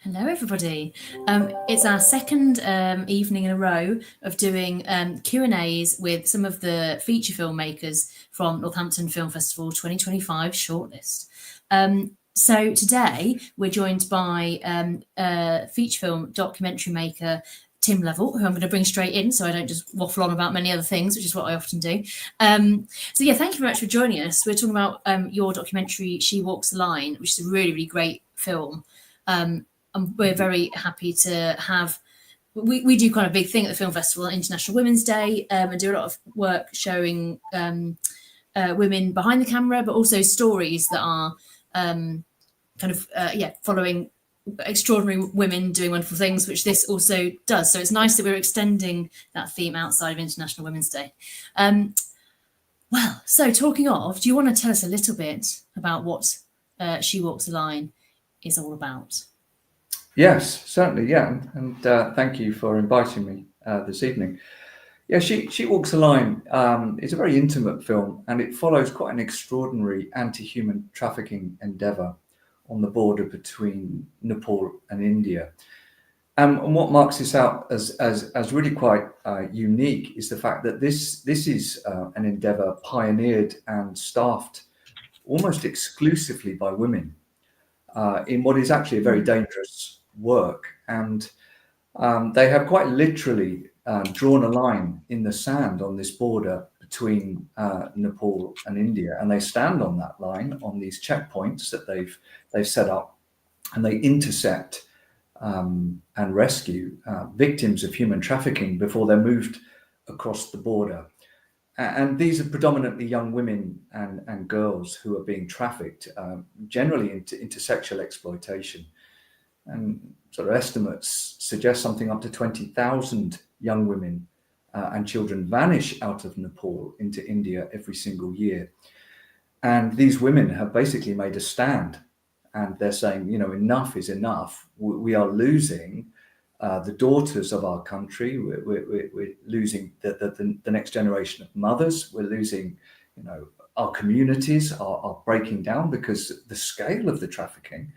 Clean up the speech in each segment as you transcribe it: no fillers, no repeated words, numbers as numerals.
Hello, everybody. It's our second evening in a row of doing Q&As with some of the feature filmmakers from Northampton Film Festival 2025 shortlist. So today we're joined by feature film documentary maker Tim Lovell, who I'm going to bring straight in so I don't just waffle on about many other things, which is what I often do. So yeah, thank you very much for joining us. We're talking about your documentary, She Walks the Line, which is a really, really great film. And we're very happy to have, we do kind of big thing at the film festival on International Women's Day, and do a lot of work showing women behind the camera, but also stories that are following extraordinary women doing wonderful things, which this also does. So it's nice that we're extending that theme outside of International Women's Day. Well, so talking of, do you want to tell us a little bit about what She Walks the Line is all about? Yes, certainly, yeah. And thank you for inviting me this evening. Yeah, She Walks the Line is a very intimate film, and it follows quite an extraordinary anti-human trafficking endeavour on the border between Nepal and India. And what marks this out as really quite unique is the fact that this is an endeavour pioneered and staffed almost exclusively by women in what is actually a very dangerous work. And they have quite literally drawn a line in the sand on this border between Nepal and India, and they stand on that line on these checkpoints that they've set up, and they intercept and rescue victims of human trafficking before they're moved across the border. And these are predominantly young women and girls who are being trafficked, generally into sexual exploitation. And sort of estimates suggest something up to 20,000 young women and children vanish out of Nepal into India every single year. And these women have basically made a stand, and they're saying, you know, enough is enough. We are losing the daughters of our country. We're losing the next generation of mothers. We're losing, you know, our communities are breaking down because the scale of the trafficking.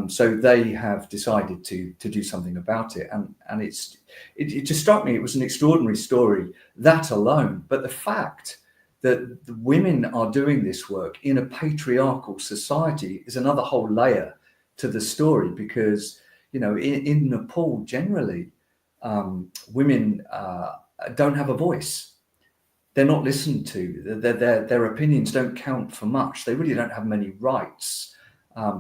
So they have decided to do something about it, and it just struck me. It was an extraordinary story, that alone, but the fact that the women are doing this work in a patriarchal society is another whole layer to the story, because, you know, in Nepal generally, women don't have a voice. They're not listened to. Their opinions don't count for much. They really don't have many rights.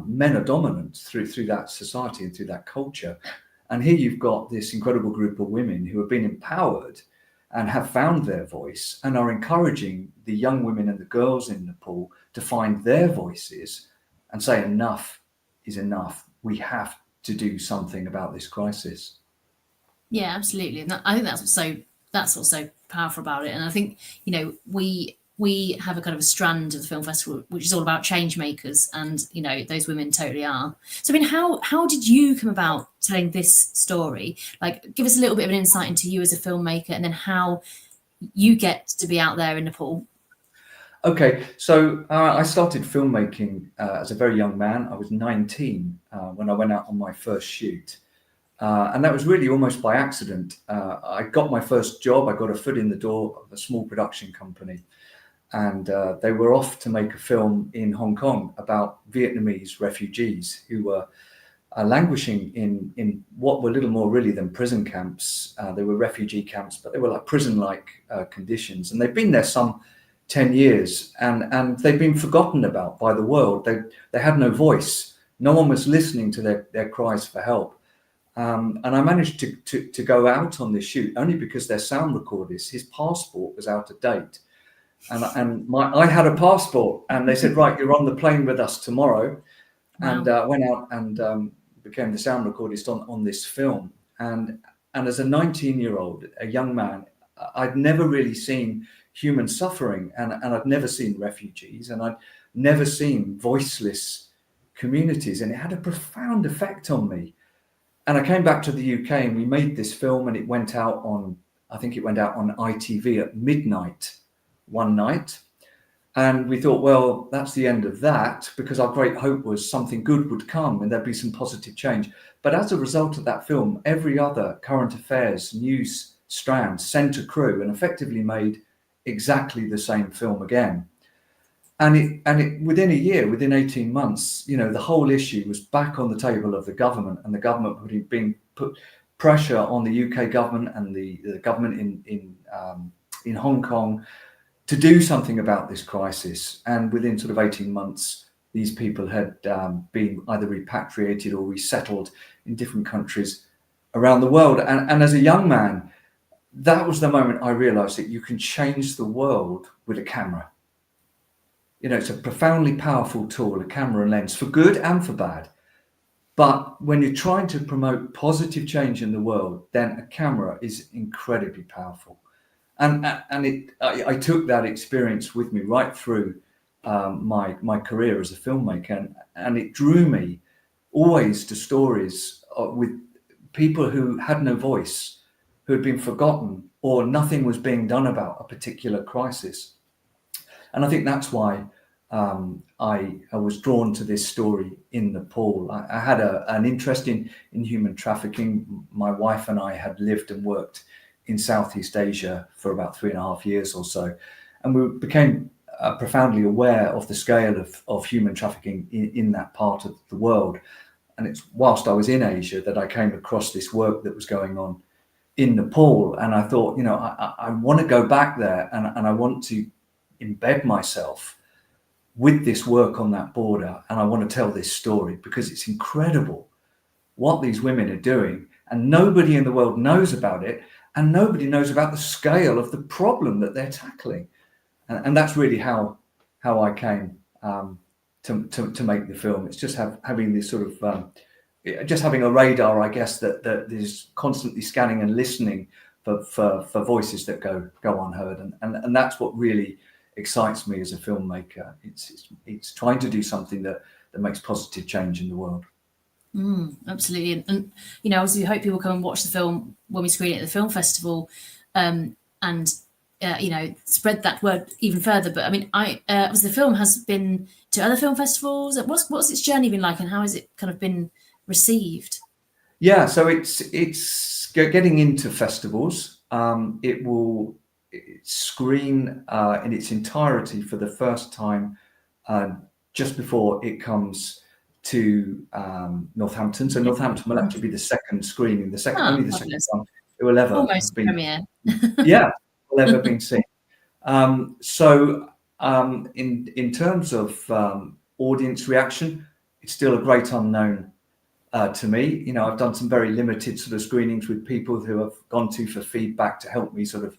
Men are dominant through that society and through that culture. And here you've got this incredible group of women who have been empowered and have found their voice and are encouraging the young women and the girls in Nepal to find their voices and say enough is enough. We have to do something about this crisis. Yeah, absolutely. And I think that's what's so powerful about it. And I think, you know, we have a kind of a strand of the film festival which is all about change makers, and, you know, those women totally are. So I mean, how did you come about telling this story? Like, give us a little bit of an insight into you as a filmmaker, and then how you get to be out there in Nepal. Okay, so I started filmmaking as a very young man. I was 19 when I went out on my first shoot. And that was really almost by accident. I got my first job. I got a foot in the door of a small production company. And they were off to make a film in Hong Kong about Vietnamese refugees who were languishing in what were little more really than prison camps. They were refugee camps, but they were like prison-like conditions. And they've been there some 10 years, and they've been forgotten about by the world. They had no voice. No one was listening to their cries for help. And I managed to go out on this shoot only because their sound recordist, his passport was out of date. And I had a passport, and they said, right, you're on the plane with us tomorrow. Wow. And went out and became the sound recordist on this film. And as a 19-year-old, a young man, I'd never really seen human suffering, and I'd never seen refugees, and I'd never seen voiceless communities, and it had a profound effect on me. And I came back to the UK, and we made this film, and it went out on, I think it went out on ITV at midnight one night. And we thought, well, that's the end of that, because our great hope was something good would come and there'd be some positive change. But as a result of that film, every other current affairs news strand sent a crew and effectively made exactly the same film again. And it within a year, within 18 months, the whole issue was back on the table of the government, and the government being put pressure on the UK government and the government in Hong Kong to do something about this crisis. And within sort of 18 months, these people had been either repatriated or resettled in different countries around the world. And as a young man, that was the moment I realized that you can change the world with a camera. It's a profoundly powerful tool, a camera and lens, for good and for bad. But when you're trying to promote positive change in the world, then a camera is incredibly powerful. And I took that experience with me right through my career as a filmmaker, and it drew me always to stories with people who had no voice, who had been forgotten, or nothing was being done about a particular crisis. And I think that's why I was drawn to this story in Nepal. I had an interest in human trafficking. My wife and I had lived and worked in Southeast Asia for about 3.5 years or so. And we became profoundly aware of the scale of human trafficking in that part of the world. And it's whilst I was in Asia that I came across this work that was going on in Nepal. And I thought, I want to go back there, and I want to embed myself with this work on that border. And I want to tell this story because it's incredible what these women are doing. And nobody in the world knows about it. And nobody knows about the scale of the problem that they're tackling. And that's really how I came to make the film. It's just having this sort of, just having a radar, I guess, that is constantly scanning and listening for voices that go unheard. And that's what really excites me as a filmmaker. It's trying to do something that makes positive change in the world. Absolutely. And obviously we hope people come and watch the film when we screen it at the film festival, and spread that word even further. But I mean, the film has been to other film festivals. What's its journey been like, and how has it kind of been received? Yeah, so it's getting into festivals. It will screen in its entirety for the first time just before it comes to Northampton. So Northampton will actually be the second screening, only the second one it will ever almost have been. Premiere. Yeah, will ever been seen. So in terms of audience reaction, it's still a great unknown to me. I've done some very limited sort of screenings with people who have gone to for feedback to help me sort of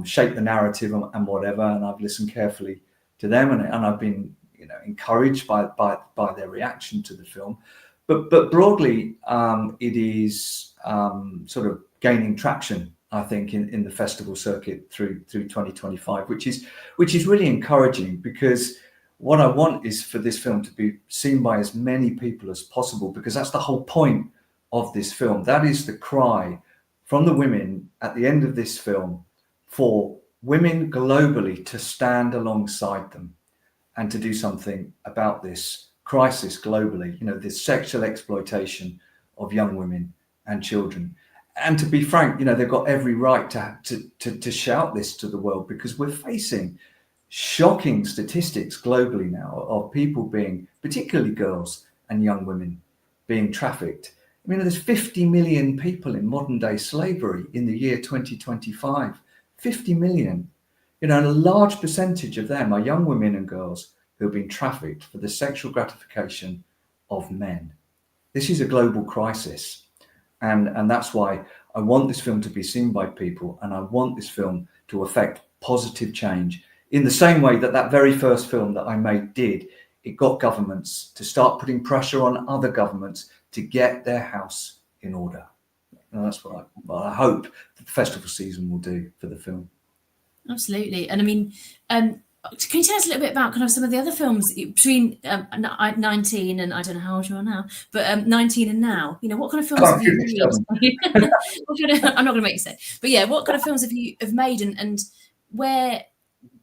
shape the narrative and whatever, and I've listened carefully to them, and I've been encouraged by their reaction to the film. But broadly, it is sort of gaining traction, I think, in the festival circuit through 2025, which is really encouraging, because what I want is for this film to be seen by as many people as possible, because that's the whole point of this film. That is the cry from the women at the end of this film for women globally to stand alongside them and to do something about this crisis globally, this sexual exploitation of young women and children. And to be frank, they've got every right to shout this to the world, because we're facing shocking statistics globally now of people being, particularly girls and young women, being trafficked. I mean, there's 50 million people in modern day slavery in the year 2025. 50 million. And a large percentage of them are young women and girls who have been trafficked for the sexual gratification of men. This is a global crisis. And that's why I want this film to be seen by people, and I want this film to affect positive change in the same way that very first film that I made did. It got governments to start putting pressure on other governments to get their house in order. And that's what I hope the festival season will do for the film. Absolutely. And I mean, can you tell us a little bit about kind of some of the other films between 19 and, I don't know how old you are now, but 19 and now? What kind of films have you made? I'm not going to make you say, but yeah, what kind of films have you made, and where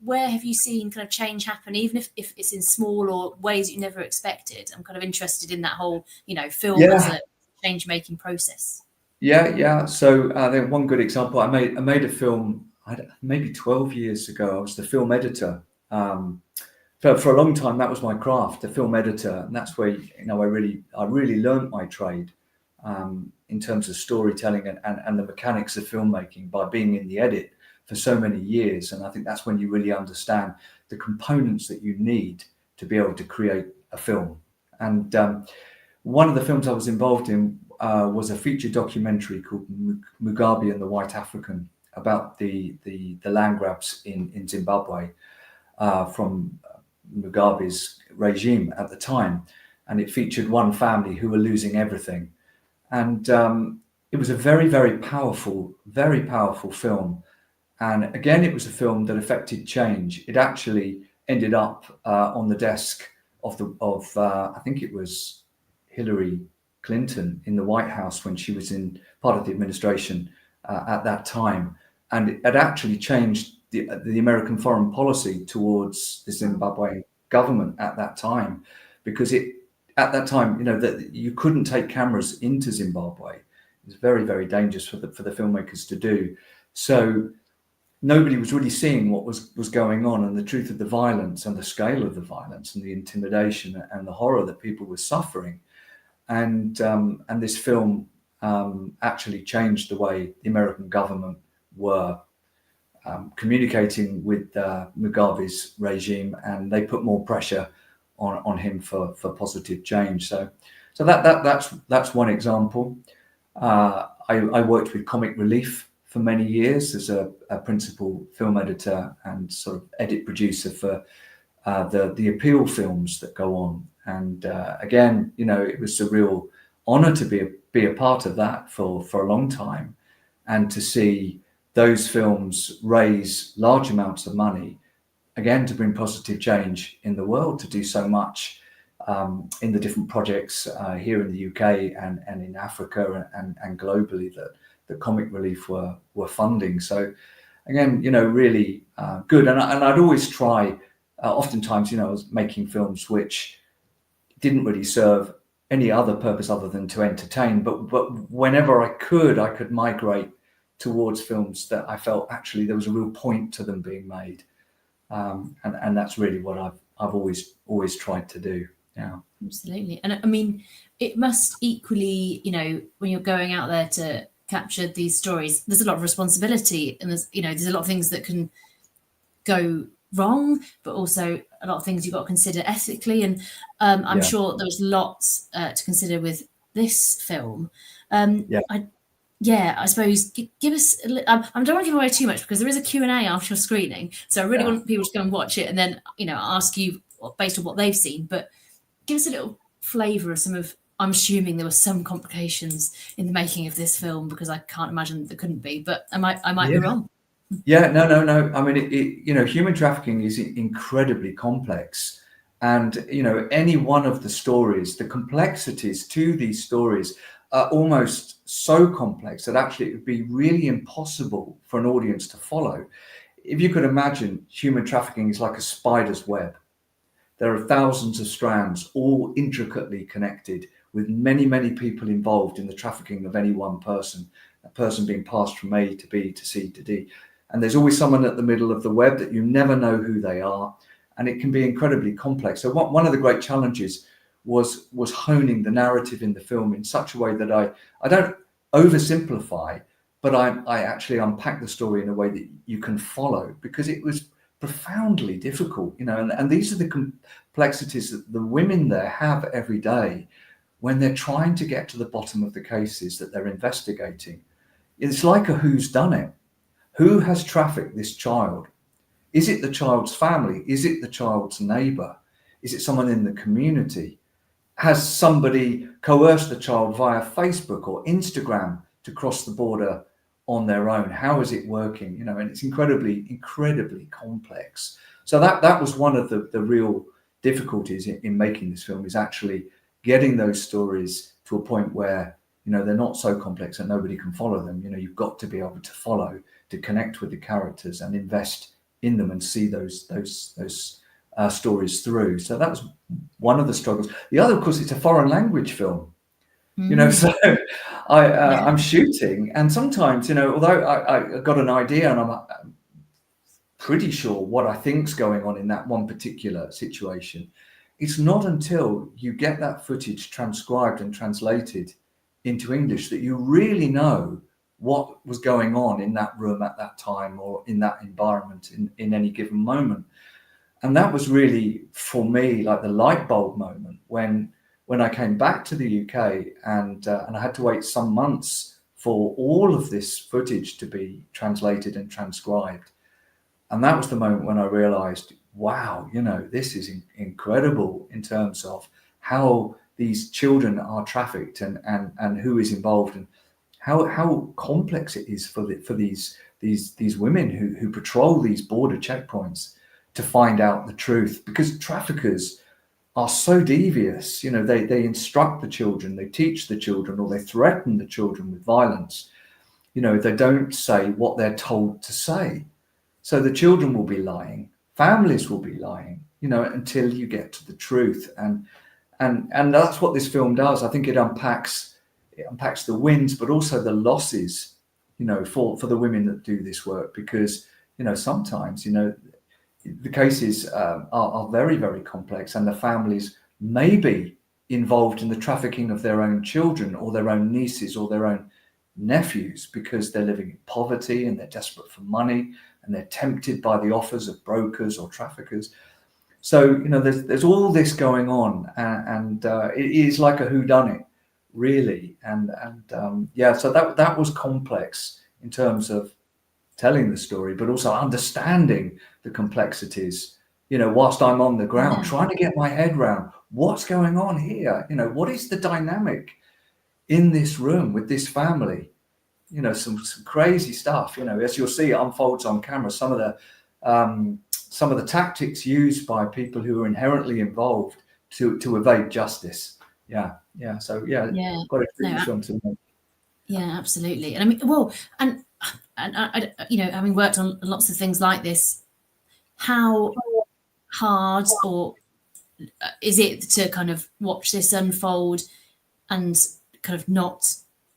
where have you seen kind of change happen, even if it's in small or ways you never expected? I'm kind of interested in that whole, film as Yeah, a change-making process. yeah. So then one good example, I made a film maybe 12 years ago. I was the film editor. For a long time, that was my craft, the film editor, and that's where I really learned my trade in terms of storytelling and the mechanics of filmmaking by being in the edit for so many years. And I think that's when you really understand the components that you need to be able to create a film. And one of the films I was involved in was a feature documentary called Mugabe and the White African, about the land grabs in Zimbabwe from Mugabe's regime at the time. And it featured one family who were losing everything. And it was a very, very powerful film. And again, it was a film that affected change. It actually ended up on the desk of I think it was Hillary Clinton in the White House when she was in part of the administration at that time, and it had actually changed the American foreign policy towards the Zimbabwean government at that time, because at that time, that you couldn't take cameras into Zimbabwe. It was very, very dangerous for the filmmakers to do. So nobody was really seeing what was going on, and the truth of the violence and the scale of the violence and the intimidation and the horror that people were suffering. And this film actually changed the way the American government were communicating with Mugabe's regime, and they put more pressure on him for positive change. So that's one example. I worked with Comic Relief for many years as a principal film editor and sort of edit producer for the appeal films that go on. And again, it was a real honor to be a part of that for a long time, and to see those films raise large amounts of money, again, to bring positive change in the world, to do so much in the different projects here in the UK and in Africa and globally that Comic Relief were funding. So again, really good. And I'd always try, oftentimes, I was making films which didn't really serve any other purpose other than to entertain. But whenever I could migrate towards films that I felt actually there was a real point to them being made. And that's really what I've always tried to do. Yeah. Absolutely. And I mean, it must equally, when you're going out there to capture these stories, there's a lot of responsibility, and there's a lot of things that can go wrong, but also a lot of things you've got to consider ethically. And I'm sure there was lots to consider with this film. I suppose give us. I don't want to give away too much because there is a Q&A after your screening, so I really want people to go and watch it and then ask you based on what they've seen. But give us a little flavour of some of. I'm assuming there were some complications in the making of this film, because I can't imagine there couldn't be. But I might be wrong. Yeah, no. I mean, human trafficking is incredibly complex, and any one of the stories, the complexities to these stories are almost so complex that actually it would be really impossible for an audience to follow. If you could imagine, human trafficking is like a spider's web. There are thousands of strands, all intricately connected, with many, many people involved in the trafficking of any one person, a person being passed from A to B to C to D. And there's always someone at the middle of the web that you never know who they are. And it can be incredibly complex. So one of the great challenges was honing the narrative in the film in such a way that I don't oversimplify, but I actually unpack the story in a way that you can follow, because it was profoundly difficult, and these are the complexities that the women there have every day when they're trying to get to the bottom of the cases that they're investigating. It's like a who's done it. Who has trafficked this child? Is it the child's family? Is it the child's neighbor? Is it someone in the community? Has somebody coerced the child via Facebook or Instagram to cross the border on their own? How is it working? And it's incredibly complex. So that was one of the real difficulties in making this film, is actually getting those stories to a point where they're not so complex that nobody can follow them. You've got to be able to follow, to connect with the characters and invest in them and see those stories through. So that was one of the struggles. The other, of course, it's a foreign language film. So I'm shooting, and sometimes, although I got an idea and I'm pretty sure what I think's going on in that one particular situation, it's not until you get that footage transcribed and translated into English that you really know what was going on in that room at that time or in that environment in any given moment. And that was really, for me, like the light bulb moment when I came back to the UK and I had to wait some months for all of this footage to be translated and transcribed. And that was the moment when I realized, wow, this is incredible in terms of how these children are trafficked and who is involved, and how complex it is for these women who patrol these border checkpoints to find out the truth, because traffickers are so devious. They instruct the children, they teach the children, or they threaten the children with violence. They don't say what they're told to say. So the children will be lying, families will be lying, until you get to the truth. And that's what this film does. I think it unpacks the wins, but also the losses, for the women that do this work, because, sometimes, the cases are very, very complex, and the families may be involved in the trafficking of their own children or their own nieces or their own nephews, because they're living in poverty and they're desperate for money and they're tempted by the offers of brokers or traffickers. So, there's all this going on, and it is like a whodunit, really. And so that was complex in terms of telling the story, but also understanding the complexities, whilst I'm on the ground, trying to get my head around what's going on here. What is the dynamic in this room with this family? Some crazy stuff, as you'll see, it unfolds on camera. Some of the tactics used by people who are inherently involved to evade justice. So got to treat this film to me. Yeah, absolutely. And I mean, well, and I, having worked on lots of things like this, how hard or is it to kind of watch this unfold and kind of not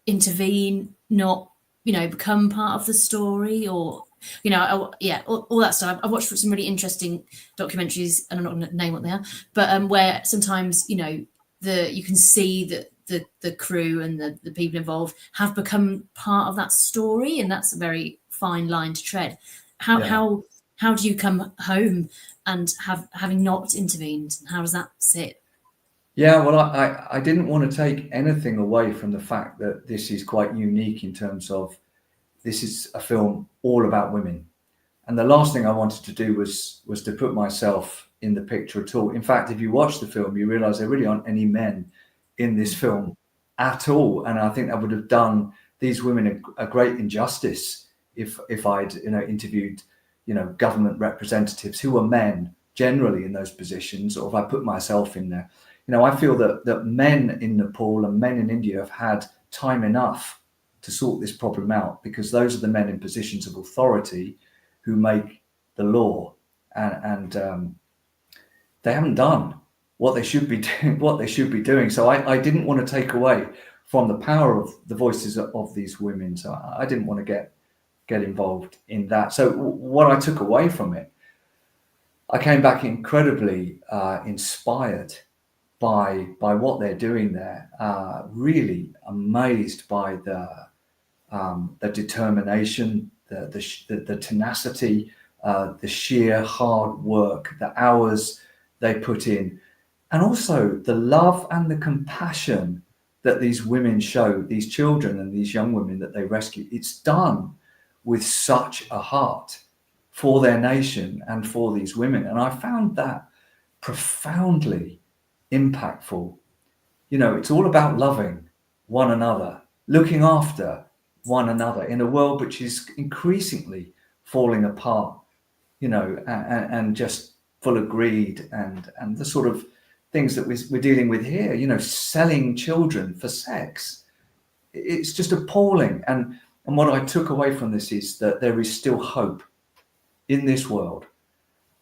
intervene, not, become part of the story, or, all that stuff. I've watched some really interesting documentaries, and I'm not going to name what they are, but where sometimes, you can see that the crew and the people involved have become part of that story, and that's a very fine line to tread. How do you come home and having not intervened? How does that sit? Yeah, well, I didn't want to take anything away from the fact that this is quite unique in terms of this is a film all about women. And the last thing I wanted to do was to put myself in the picture at all. In fact, if you watch the film, you realize there really aren't any men in this film at all. And I think that would have done these women a great injustice if I'd interviewed government representatives who were men generally in those positions, or if I put myself in there. I feel that men in Nepal and men in India have had time enough to sort this problem out, because those are the men in positions of authority who make the law, and they haven't done what they should be doing. So I didn't want to take away from the power of the voices of these women. So I didn't want to get involved in that. So what I took away from it, I came back incredibly inspired by what they're doing there. Really amazed by the determination, the tenacity, the sheer hard work, the hours they put in, and also the love and the compassion that these women show, these children and these young women that they rescue. It's done with such a heart for their nation and for these women. And I found that profoundly impactful. It's all about loving one another, looking after one another in a world which is increasingly falling apart, and just full of greed and the sort of things that we're dealing with here, selling children for sex. It's just appalling. And what I took away from this is that there is still hope in this world,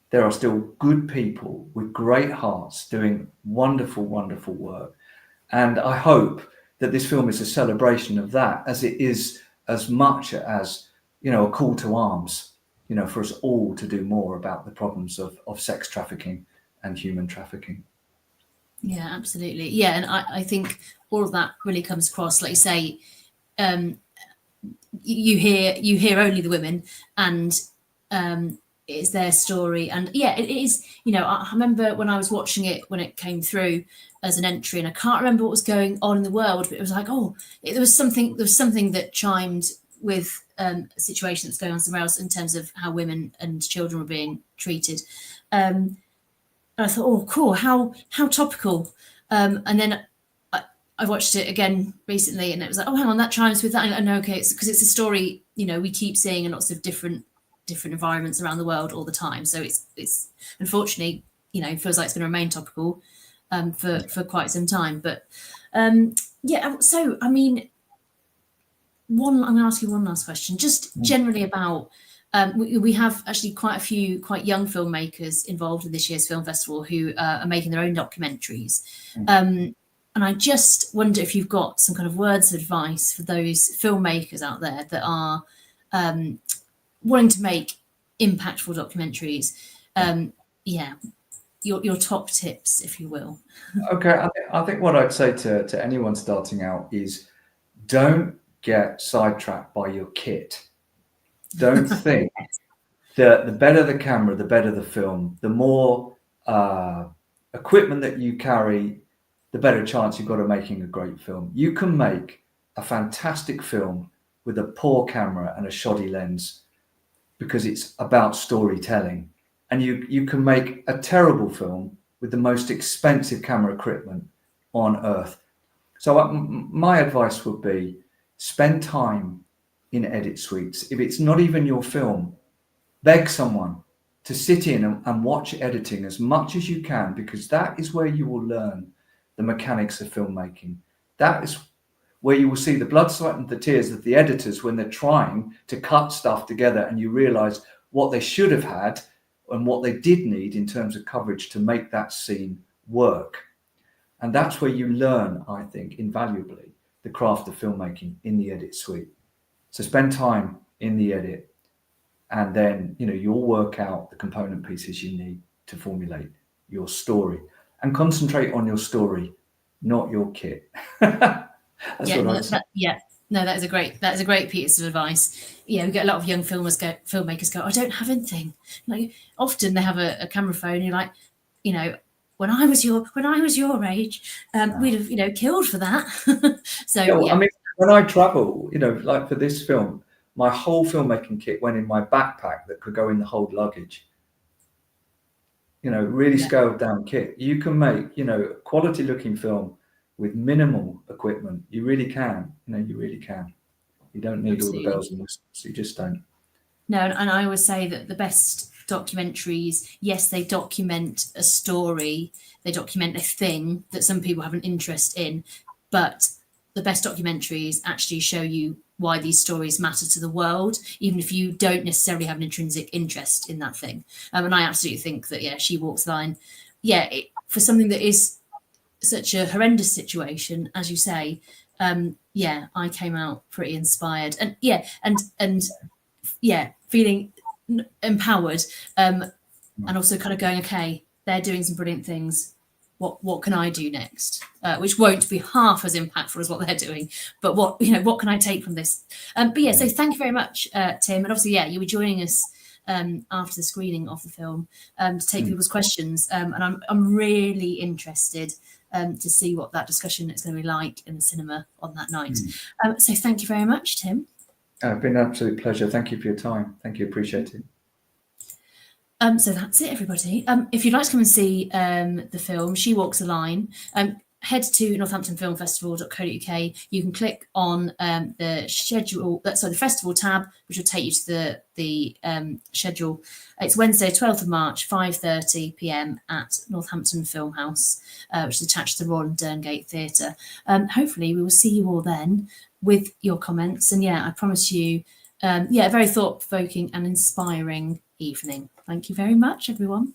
there are still good people with great hearts doing wonderful, wonderful work. And I hope that this film is a celebration of that, as it is as much as, a call to arms, for us all to do more about the problems of sex trafficking and human trafficking. Yeah, absolutely. Yeah, and I think all of that really comes across. Like you say, you hear only the women, and it's their story. And yeah, it is. I remember when I was watching it when it came through as an entry, and I can't remember what was going on in the world, but it was like, there was something that chimed with a situation that's going on somewhere else in terms of how women and children were being treated. And I thought, oh, cool, how topical. And then I watched it again recently, and it was like, oh, hang on, that chimes with that. I know, okay, it's because it's a story, we keep seeing in lots of different environments around the world all the time. So it's unfortunately, feels like it's going to remain topical for quite some time. But so I mean, I'm going to ask you one last question, just generally about. We have actually quite a few quite young filmmakers involved in this year's film festival who are making their own documentaries. And I just wonder if you've got some kind of words of advice for those filmmakers out there that are wanting to make impactful documentaries. Your top tips, if you will. Okay, I think what I'd say to anyone starting out is don't get sidetracked by your kit. Don't think that the better the camera, the better the film, the more equipment that you carry, the better chance you've got of making a great film. You can make a fantastic film with a poor camera and a shoddy lens because it's about storytelling. And you can make a terrible film with the most expensive camera equipment on earth. So my advice would be spend time in edit suites. If it's not even your film, beg someone to sit in and watch editing as much as you can, because that is where you will learn the mechanics of filmmaking. That is where you will see the blood, sweat and the tears of the editors when they're trying to cut stuff together, and you realize what they should have had and what they did need in terms of coverage to make that scene work. And that's where you learn, I think, invaluably, the craft of filmmaking in the edit suite. So spend time in the edit, and then you'll work out the component pieces you need to formulate your story, and concentrate on your story, not your kit. That's what I'd say. No, that is a great piece of advice. Yeah, we get a lot of young filmmakers go, I don't have anything. Like often they have a camera phone. And you're like, when I was your age, we'd have killed for that. So yeah. I mean, when I travel, like for this film, my whole filmmaking kit went in my backpack that could go in the whole luggage. Really scaled down kit. You can make, quality looking film with minimal equipment. You really can. You really can. You don't need all the bells and whistles. You just don't. No, and I always say that the best documentaries, yes, they document a story, they document a thing that some people have an interest in, but the best documentaries actually show you why these stories matter to the world, even if you don't necessarily have an intrinsic interest in that thing. And I absolutely think that, She Walks the Line, for something that is such a horrendous situation, as you say, I came out pretty inspired, and feeling empowered, and also kind of going, okay, they're doing some brilliant things. What can I do next? Which won't be half as impactful as what they're doing, but what can I take from this? So thank you very much, Tim. And obviously, you were joining us after the screening of the film to take people's questions, and I'm really interested to see what that discussion is going to be like in the cinema on that night. So thank you very much, Tim. It's been an absolute pleasure. Thank you for your time. Thank you. Appreciate it. So that's it, everybody. If you'd like to come and see the film, She Walks the Line, head to northamptonfilmfestival.co.uk. You can click on the festival tab, which will take you to the schedule. It's Wednesday, 12th of March, 5:30 p.m. at Northampton Filmhouse, which is attached to the Royal Derngate Theatre. Hopefully, we will see you all then with your comments. And I promise you, a very thought-provoking and inspiring evening. Thank you very much, everyone.